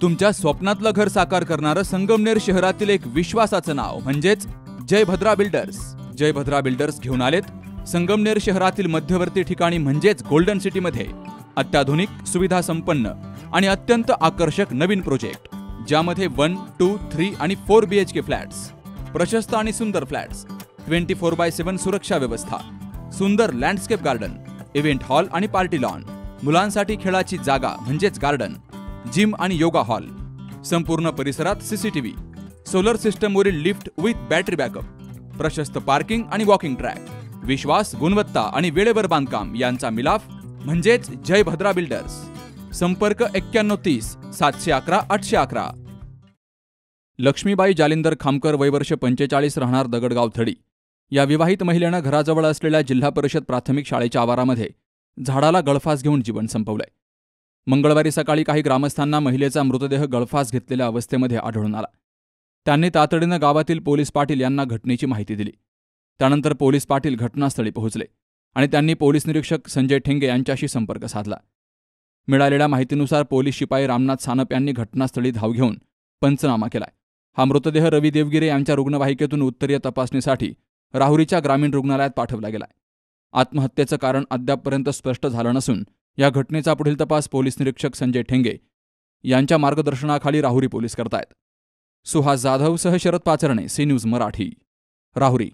तुमच्या स्वप्नातलं घर साकार करणारं संगमनेर शहरातील एक विश्वासाचं नाव म्हणजेच जयभद्रा बिल्डर्स. जयभद्रा बिल्डर्स घेऊन आलेत संगमनेर शहरातील मध्यवर्ती ठिकाणी म्हणजेच गोल्डन सिटीमध्ये अत्याधुनिक सुविधा संपन्न आणि अत्यंत आकर्षक नवीन प्रोजेक्ट, ज्यामध्ये 1, 2, 3 आणि 4 BHK फ्लॅट्स, प्रशस्त आणि सुंदर फ्लॅट्स, 24/7 सुरक्षा व्यवस्था, सुंदर लँडस्केप गार्डन, इव्हेंट हॉल आणि पार्टी लॉन, मुलांसाठी खेळाची जागा म्हणजेच गार्डन, जिम आणि योगा हॉल, संपूर्ण परिसरात CCTV, सोलर सिस्टमवरील लिफ्ट विथ बॅटरी बॅकअप, प्रशस्त पार्किंग आणि वॉकिंग ट्रॅक, विश्वास, गुणवत्ता आणि वेळेवर बांधकाम यांचा मिलाफ म्हणजेच जयभद्रा बिल्डर्स. संपर्क 9130 711 811. लक्ष्मीबाई जालिंदर खामकर, वयवर्ष 45, राहणार दगडगाव थडी, या विवाहित महिलेनं घराजवळ असलेल्या जिल्हा परिषद प्राथमिक शाळेच्या आवारामध्ये झाडाला गळफास घेऊन जीवन संपवलंय. मंगळवारी सकाळी काही ग्रामस्थांना महिलेचा मृतदेह गळफास घेतलेल्या अवस्थेमध्ये आढळून आला. त्यांनी तातडीनं गावातील पोलीस पाटील यांना घटनेची माहिती दिली. त्यानंतर पोलीस पाटील घटनास्थळी पोहोचले आणि त्यांनी पोलीस निरीक्षक संजय ठेंगे यांच्याशी संपर्क साधला. मिळालेल्या माहितीनुसार पोलीस शिपाई रामनाथ सानप यांनी घटनास्थळी धाव घेऊन पंचनामा केलाय. हा मृतदेह रवी देवगिरे यांच्या रुग्णवाहिकेतून उत्तरीय तपासणीसाठी राहुरीच्या ग्रामीण रुग्णालयात पाठवला गेलाय. आत्महत्येचं कारण अद्यापपर्यंत स्पष्ट झालं नसून या घटनेचा पुढील तपास पोलीस निरीक्षक संजय ठेंगे यांच्या मार्गदर्शनाखाली राहुरी पोलीस करतायत. सुहास जाधव सह शरद पाचरणे, सी न्यूज मराठी, राहुरी.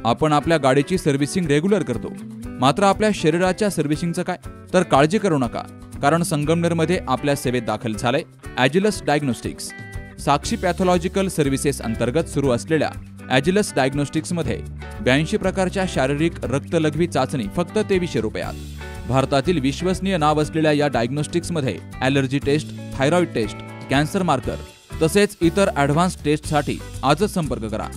आपण आपल्या गाडीची सर्व्हिसिंग रेग्युलर करतो, मात्र आपल्या शरीराच्या सर्व्हिसिंगचं काय? तर काळजी करू नका, कारण संगमनेरमध्ये आपल्या सेवेत दाखल झालंय ॲजिलस डायग्नोस्टिक्स. साक्षी पॅथॉलॉजिकल सर्व्हिसेस अंतर्गत सुरू असलेल्या ॲजिलस डायग्नोस्टिक्समध्ये 82 प्रकारच्या शारीरिक रक्तलघवी चाचणी फक्त 2300 रुपयात. भारतातील विश्वसनीय नाव असलेल्या या डायग्नोस्टिक्समध्ये allergy test, thyroid test, cancer marker तसेच इतर ॲडव्हान्स टेस्टसाठी आजच संपर्क करा.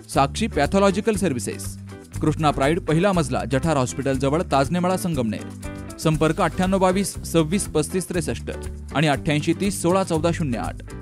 Sakshi pathological services, Krishna Pride, पहिला मजला, जठार हॉस्पिटल जवळ, ताजनेमाळा, संगमनेर. संपर्क 9822 26 35 63 आणि 8830 16 14 08.